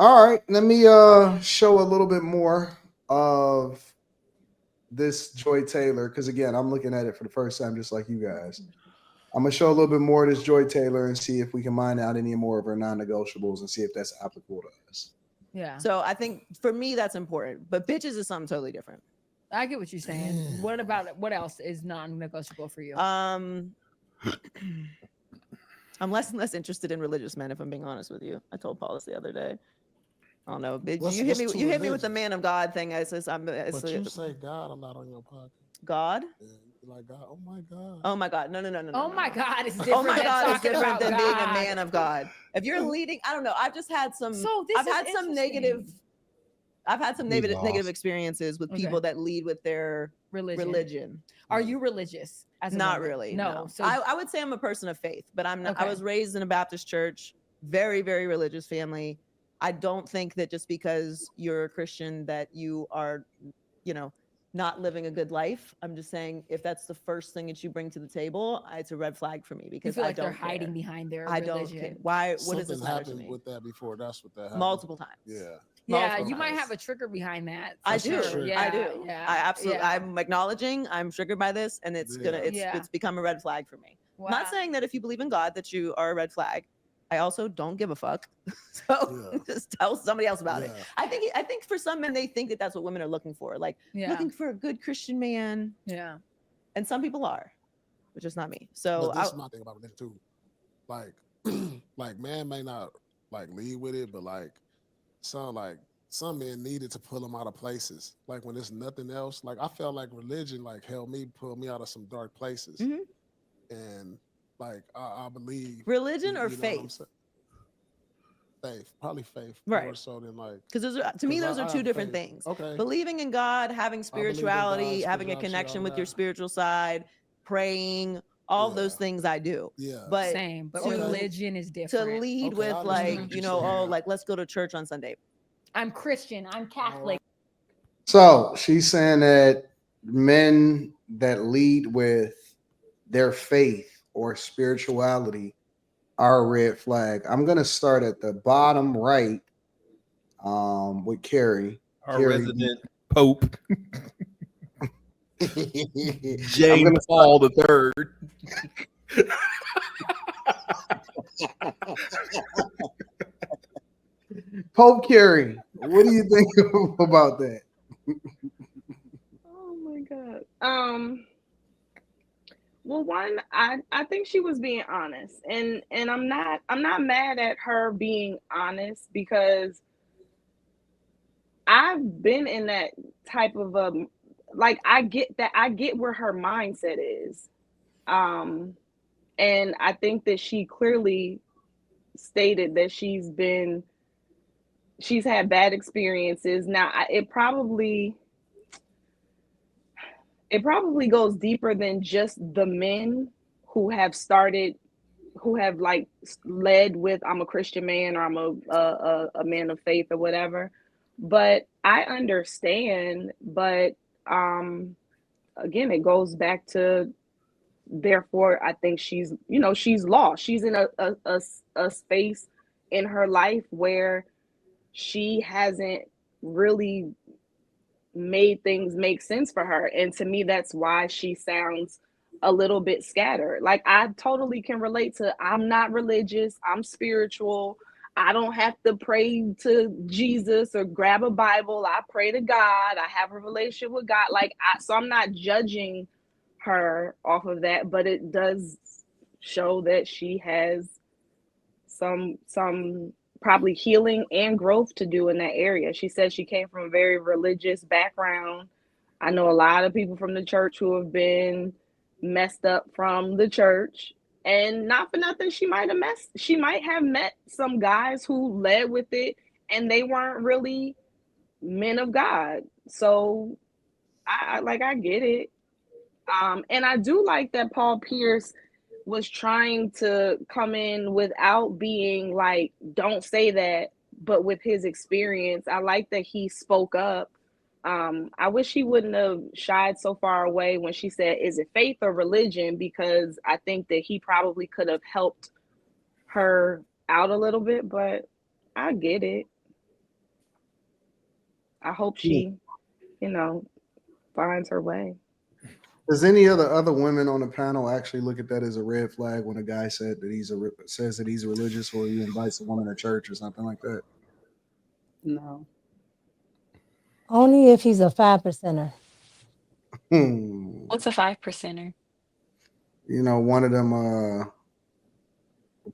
All right, let me show a little bit more of this Joy Taylor because again, I'm looking at it for the first time, just like you guys. I'm gonna show a little bit more of this Joy Taylor and see if we can mine out any more of her non-negotiables and see if that's applicable to us. Yeah. So I think for me that's important, but bitches is something totally different. I get what you're saying. What about it? What else is non-negotiable for you? I'm less and less interested in religious men, if I'm being honest with you. I told Paul this the other day. I don't know. You hit me with the man of God thing. I says I'm. But you say God a lot on your podcast. God. Yeah, you're like God. Oh my God. Oh my God. No. Oh my God is different. Oh my God is different than being a God. man of God. If you're leading, I don't know. I've just had some. So this I've is had some negative. I've had some negative experiences with people that lead with their religion. Are you religious? Not really. No. So I would say I'm a person of faith, but I'm not. I was raised in a Baptist church, very, very religious family. I don't think that just because you're a Christian that you are, not living a good life. I'm just saying if that's the first thing that you bring to the table, it's a red flag for me because you feel I like don't they're hiding behind their religion. don't care. Why? What does this matter to happened me? with that before. That's what that happened. Multiple times. Yeah. Yeah, you might have a trigger behind that. I do. Sure. Yeah, I do. Yeah, I absolutely. Yeah. I'm acknowledging. I'm triggered by this, and it's it's become a red flag for me. Wow. Not saying that if you believe in God that you are a red flag. I also don't give a fuck. So just tell somebody else about it. I think for some men they think that that's what women are looking for, like looking for a good Christian man. Yeah. And some people are, but just not me. So this is my thing about religion too. Like, like man may not like lead with it, but like some men needed to pull them out of places. Like when there's nothing else. Like I felt like religion like helped me pull me out of some dark places. And like I believe religion or faith. Faith, probably faith, right? More so than like because to me those are two different things. Okay, believing in God, having spirituality, having a connection with your spiritual side, praying, all those things I do. Yeah, but same. But religion is different. To lead with like like let's go to church on Sunday. I'm Christian. I'm Catholic. So she's saying that men that lead with their faith or spirituality are a red flag. I'm gonna start at the bottom right with Carrie. Our resident Pope. James Paul the Third. Pope Carrie, what do you think about that? Oh my God. Well, one, I think she was being honest, and I'm not mad at her being honest because I've been in that type of like I get where her mindset is, and I think that she clearly stated that she's had bad experiences. Now it probably goes deeper than just the men who have like led with I'm a Christian man or I'm a man of faith or whatever. But I understand, but again, it goes back to therefore I think she's lost. She's in a space in her life where she hasn't really made things make sense for her, and to me that's why she sounds a little bit scattered. Like I totally can relate to I'm not religious, I'm spiritual, I don't have to pray to Jesus or grab a Bible, I pray to God, I have a relationship with God. So I'm not judging her off of that, but it does show that she has some probably healing and growth to do in that area. She said she came from a very religious background. I know a lot of people from the church who have been messed up from the church, and not for nothing, she might have met some guys who led with it and they weren't really men of God. So I get it. And I do like that Paul Pierce was trying to come in without being like, don't say that, but with his experience. I like that he spoke up. I wish he wouldn't have shied so far away when she said, is it faith or religion? Because I think that he probably could have helped her out a little bit, but I get it. I hope she, finds her way. Does any other women on the panel actually look at that as a red flag when a guy says that he's religious, or he invites a woman to church or something like that? No. Only if he's a 5%er. What's a 5%er? One of them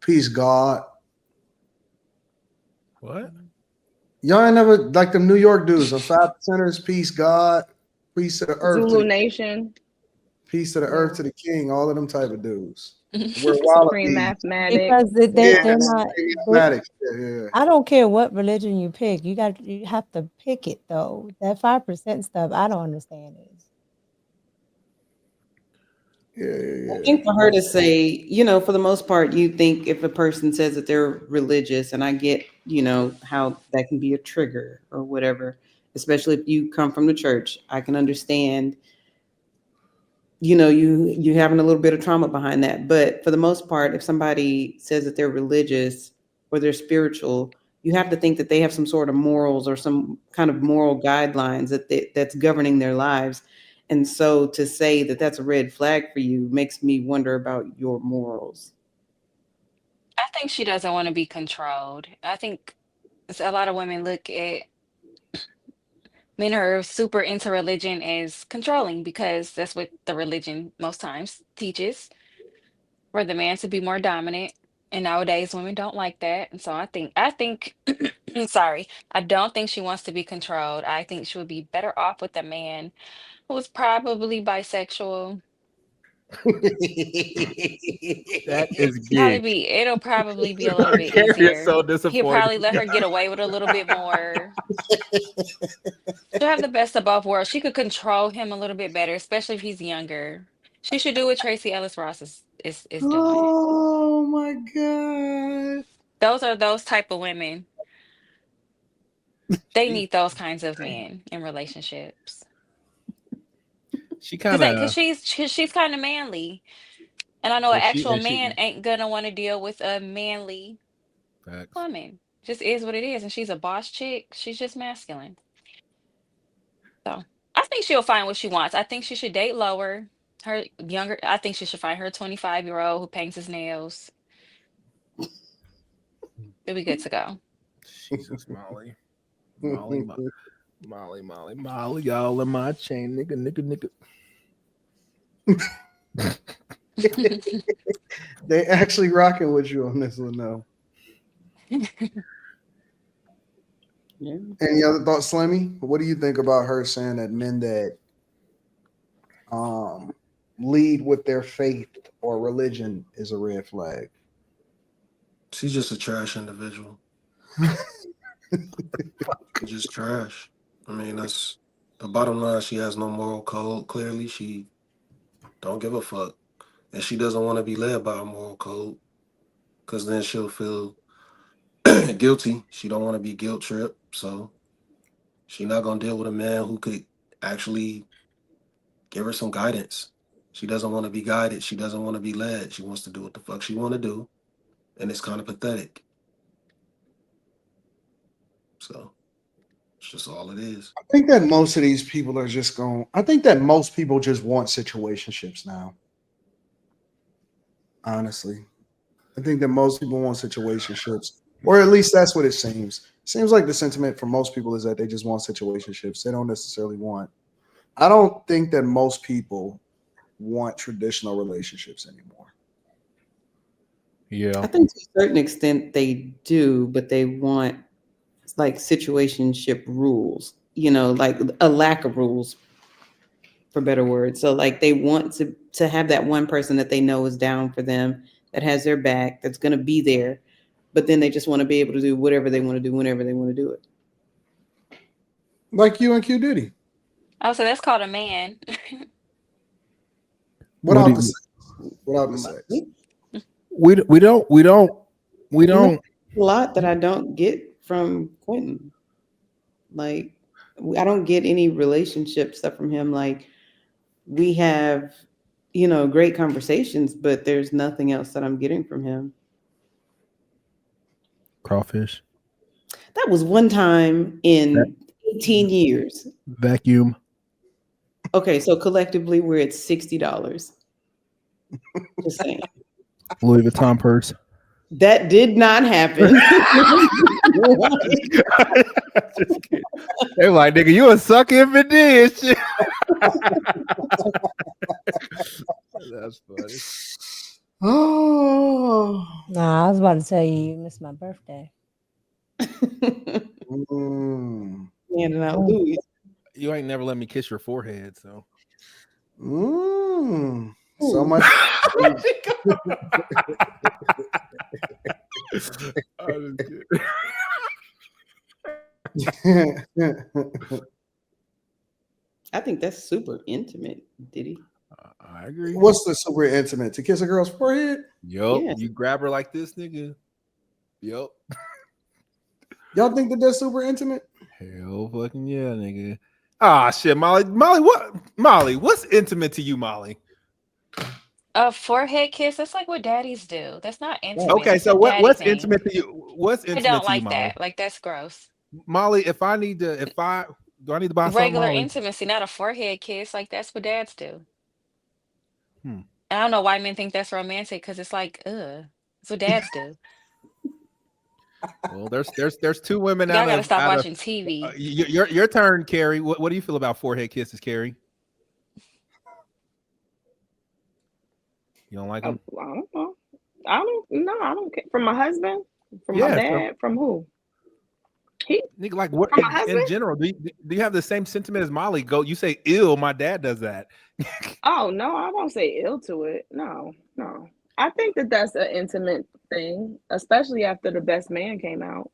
peace God. What? Y'all ain't never like them New York dudes, the 5%ers, peace God, peace to the earth. Zulu Nation. Peace to the earth, to the king, all of them type of dudes. We're Supreme Mathematics. Because they're not. Mathematics. Yeah. I don't care what religion you pick. You have to pick it though. That 5% stuff, I don't understand it. Yeah. I think for her to say, for the most part, you think if a person says that they're religious, and I get, how that can be a trigger or whatever, especially if you come from the church, I can understand, you having a little bit of trauma behind that. But for the most part, if somebody says that they're religious or they're spiritual, you have to think that they have some sort of morals or some kind of moral guidelines that's governing their lives. And so to say that that's a red flag for you makes me wonder about your morals. I think she doesn't want to be controlled. I think a lot of women look at men who are super into religion as controlling, because that's what the religion most times teaches, for the man to be more dominant. And nowadays women don't like that. And so I think sorry, I don't think she wants to be controlled. I think she would be better off with a man who was probably bisexual. That is gay. It'll probably be a little bit Carrie is easier. so He'll disappointed. probably let her get away with a little bit more. She'll have the best of both worlds. She could control him a little bit better, especially if he's younger. She should do what Tracy Ellis Ross is doing. Oh my God. Those are those type of women. They need those kinds of men in relationships. She kind Because of. she's kind of manly. And I know an Well, actual man ain't gonna want to deal with a manly Facts. woman. Just is what it is. And she's a boss chick. She's just masculine. So I think she'll find what she wants. I think she should date lower. I think she should find her 25-year-old who paints his nails. It'll be good to go. Jesus, Molly, y'all in my chain, nigga. They actually rocking with you on this one though. Yeah. Any other thoughts, Slimmy? What do you think about her saying that men that lead with their faith or religion is a red flag? She's just a trash individual. Just trash. I mean, that's the bottom line. She has no moral code. Clearly, she don't give a fuck. And she doesn't want to be led by a moral code, because then she'll feel guilty. She don't want to be guilt tripped. So she's not going to deal with a man who could actually give her some guidance. She doesn't want to be guided. She doesn't want to be led. She wants to do what the fuck she want to do. And it's kind of pathetic. So it's just all it is. I think that most of these people are just going. I think that most people just want situationships now. Honestly, I think that most people want situationships, or at least that's what it seems. Seems like the sentiment for most people is that they just want situationships. They don't necessarily want. I don't think that most people want traditional relationships anymore. Yeah, I think to a certain extent they do, but they want like situationship rules, like a lack of rules, for better words. So like they want to have that one person that they know is down for them, that has their back, that's going to be there, but then they just want to be able to do whatever they want to do whenever they want to do it. Like you and Q Diddy. Oh, so that's called a man. Without the sex. We don't. A lot that I don't get from Quentin. Like, I don't get any relationship stuff from him. Like, we have, great conversations, but there's nothing else that I'm getting from him. Crawfish. That was one time in 18 years. Vacuum. Okay, so collectively we're at $60. Just saying. Louis Vuitton purse. That did not happen. Just kidding. They're like, nigga, you a sucker if it did. Shit. That's funny. Oh. Nah, I was about to tell you missed my birthday. Mm. Handing out Louis. You ain't never let me kiss your forehead, so. Mm. So much. I think that's super intimate, Diddy. I agree. What's the super intimate? To kiss a girl's forehead? Yup. Yes. You grab her like this, nigga. Yup. Y'all think that that's super intimate? Hell fucking yeah, nigga. Ah, shit, Molly. Molly, what's intimate to you, Molly? A forehead kiss, that's like what daddies do. That's not intimate. Okay, It's so a daddy what's thing. intimate to you? What's I intimate don't to you, like Molly? that. Like, that's gross. Molly, do I need to buy something, Regular Molly? intimacy, not a forehead kiss. Like, that's what dads do. Hmm. I don't know why men think that's romantic, because it's like, ugh. That's what dads do. Well, there's two women Y'all out gotta of stop watching TV. your turn, Carrie. What do you feel about forehead kisses, Carrie? You don't like them? I don't know. I don't care. From my husband? From my dad? From who? Nigga, like what From my in husband? general? Do you have the same sentiment as Molly? You say ill, my dad does that. Oh, no, I won't say ill to it. No. I think that that's an intimate thing, especially after The Best Man came out.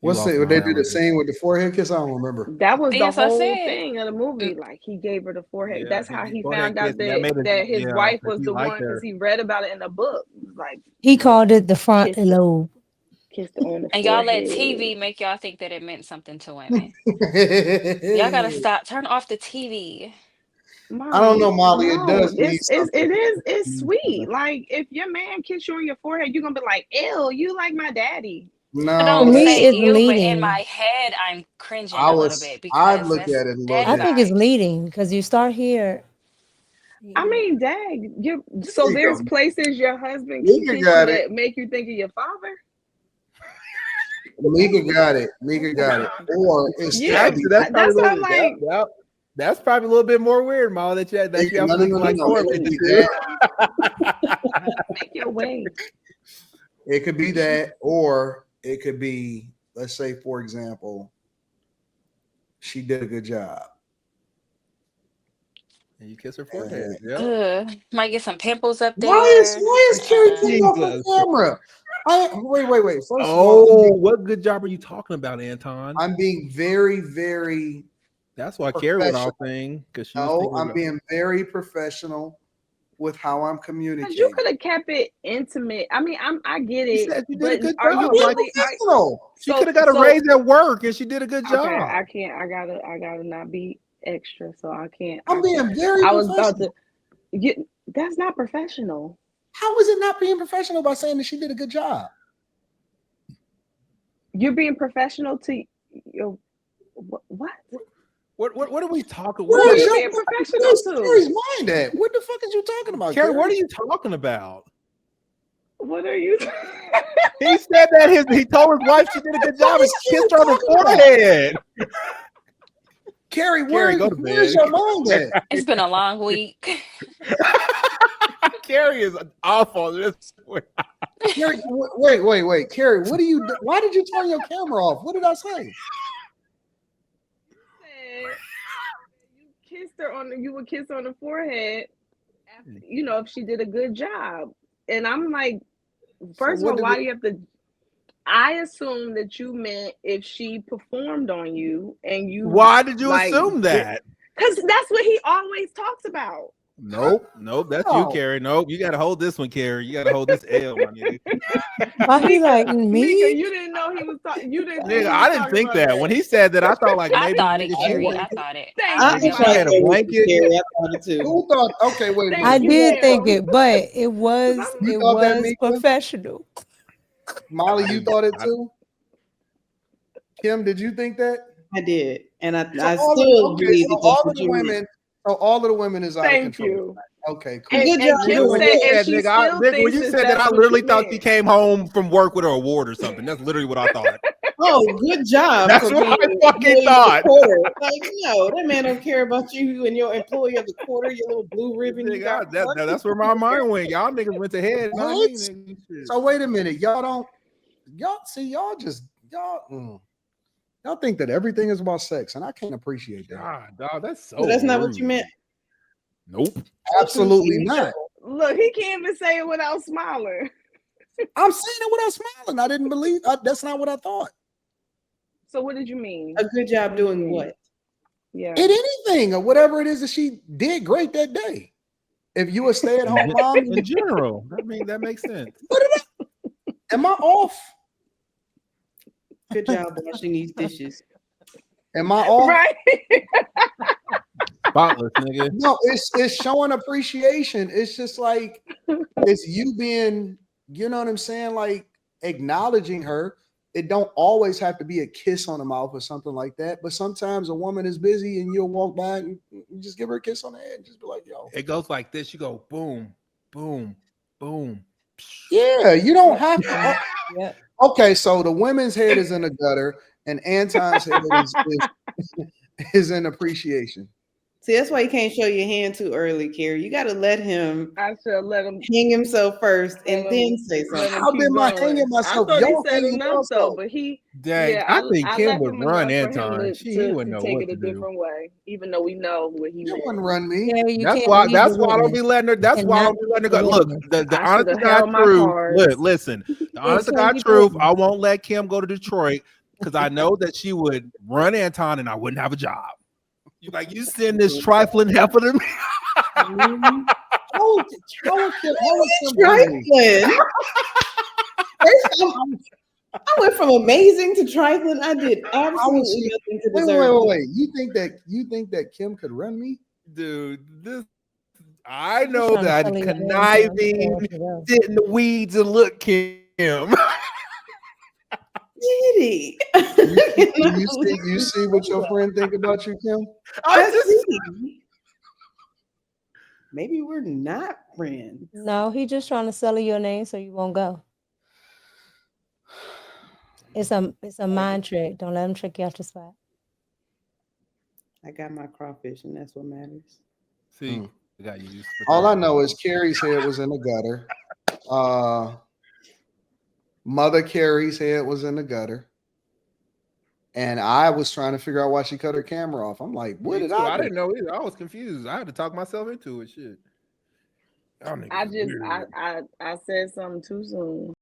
What's it? Would they do the same with the forehead kiss? I don't remember. That was the Yes, I whole said. thing of the movie. Like, he gave her the forehead. Yeah, that's how he forehead found out kiss, that made it- that his yeah, wife that was he the liked one, because her. he read about it in a book. Like, He called it the front Kiss- lobe. kissed her on the And y'all let forehead. TV make y'all think that it meant something to women. Y'all gotta stop. Turn off the TV. I don't know, Molly. It does mean something. It's sweet. Like, if your man kiss you on your forehead, you're gonna be like, ew, you like my daddy. I No, don't me, say it's ew, but in leading. my head, I'm cringing I a little was. bit I'd because look that's at it a little daddy I bit. think it's vibes. leading because you start here. I mean, dang, so There you there's go. places your husband Mika can kiss got you it. that make you think of your father. Mika got it. Or it's Yeah, Actually, that's probably that's a what I'm little, like. that's probably a little bit more weird, Molly. That you have No, to like no. It could be too. that. Make your way. It could be that, or it could be, let's say, for example, she did a good job. And you kiss her forehead. Yeah. Might get some pimples up there. Why is Carrie turning off her Jesus. camera? Wait. First of Oh, all, what good job are you talking about, Anton? I'm being very, very. That's why Carrie went off thing because she was No, thinking I'm about- being very professional with how I'm But communicating. you could have kept it intimate. I mean, I get She it. said she did but a good are job. you Like, really? she could have got a raise at work, and she did a good job. Okay, I can't. I gotta not be extra, so I can't. I'm being very I was about professional. to. That's not professional. How is it not being professional by saying that she did a good job? You're being professional to your what? What are we talking? What Where are is you your being professional where's to? Carrie's mind at? What the fuck is you talking about, Carrie, Carrie? what are you talking about? What are you? He said that he told his wife she did a good job and kissed her on the forehead. Carrie, Carrie, go to where's bed. your mind at? It's been a long week. Carrie is awful. Carrie, wait, Carrie, what do you? Why did you turn your camera off? What did I say? You kissed her you would kiss her on the forehead after, if she did a good job. And I'm like, first of all, why do you have to? I assume that you meant if she performed on you and you. Why did you assume that? Because that's what he always talks about. Nope. That's you, Carrie. Nope, you got to hold this one, Carrie. You got to hold this L, my nigga. Why he like me? Mika, you didn't know he was talking. You didn't. Nigga, I didn't think that. When he said that, I thought like maybe. I thought it, nigga, Carrie. I thought it. Thank she had a blanket. Carrie, I thought it too. Who thought? Okay, wait. I did think it, but it was You thought that, Mika? professional. Molly, you thought it too? Kim, did you think that? I did, and I all still of, believe that that's all of what the you meant. women, so all of the women is out of Thank control. you. Okay, cool. And, Good and job Kim doing said, it. and she nigga, still when thinks you that said that, that's I what literally you thought she meant. came home from work with an award or something. That's literally what I thought. Oh, good job. That's for what being I fucking employee of the thought. quarter. Like, no, that man don't care about you and your employee of the quarter, your little blue ribbon you got. That's where my mind went. Y'all niggas went to head. Not me, nigga. Shit. So wait a minute, y'all think that everything is about sex, and I can't appreciate that. God, dog, that's so. So that's not what rude. you meant. Nope. Absolutely not. Look, he can't even say it without smiling. I'm saying it without smiling. I didn't believe. That's not what I thought. So what did you mean? A good job doing what? Yeah. In anything or whatever it is that she did great that day. If you a stay-at-home mom, In general, I mean that makes sense. Am I off? Good job washing these dishes. Am I off? Right. Spotless, nigga. No, it's showing appreciation. It's just like it's you being, you know what I'm saying, like acknowledging her. It don't always have to be a kiss on the mouth or something like that. But sometimes a woman is busy and you'll walk by and you just give her a kiss on the head and just be like, yo. It goes like this. You go boom, boom, boom. Yeah, you don't have to. Yeah. Okay, so the women's head is in the gutter and Anton's head is in appreciation. See, that's why you can't show your hand too early, Carrie. You got to let him I should let him hang himself first and let then him- say let something. him How keep been my going. hanging myself? I thought Y'all he said hanging enough yourself. though, but he Dang, yeah, I think Kim left would him run enough for him Anton. to, He to, wouldn't know take what it a to do. different way, even though we know what he You meant. wouldn't run me. Yeah, you That's can't why. leave That's the why I don't witness. be letting her. That's why I Cannot don't be letting her leave go. the Look, witness. the I honest should to have God held my truth. cards. Look, listen. The honest to can't God leave the truth. witness. I won't let Kim go to Detroit because I know that she would run Anton and I wouldn't have a job. You like you send this trifling heifer to me. How would Kim run me? Trifling. I went from amazing to trifling. I did absolutely nothing to deserve it. Wait. You think that Kim could run me? Dude, this I He's know trying to that tell you your name, conniving, so I sit in the weeds and look Kim. Did he? You see what your friend think about you, Kim? I see. Maybe we're not friends. No, he's just trying to sell you your name so you won't go. It's a mind trick. Don't let him trick you off the spot. I got my crawfish, and that's what matters. See, I got you. All I know is Carrie's head was in the gutter. Mother Carrie's head was in the gutter. And I was trying to figure out why she cut her camera off. I'm like, what did I do? I didn't know either. I was confused. I had to talk myself into it. Shit. I said something too soon.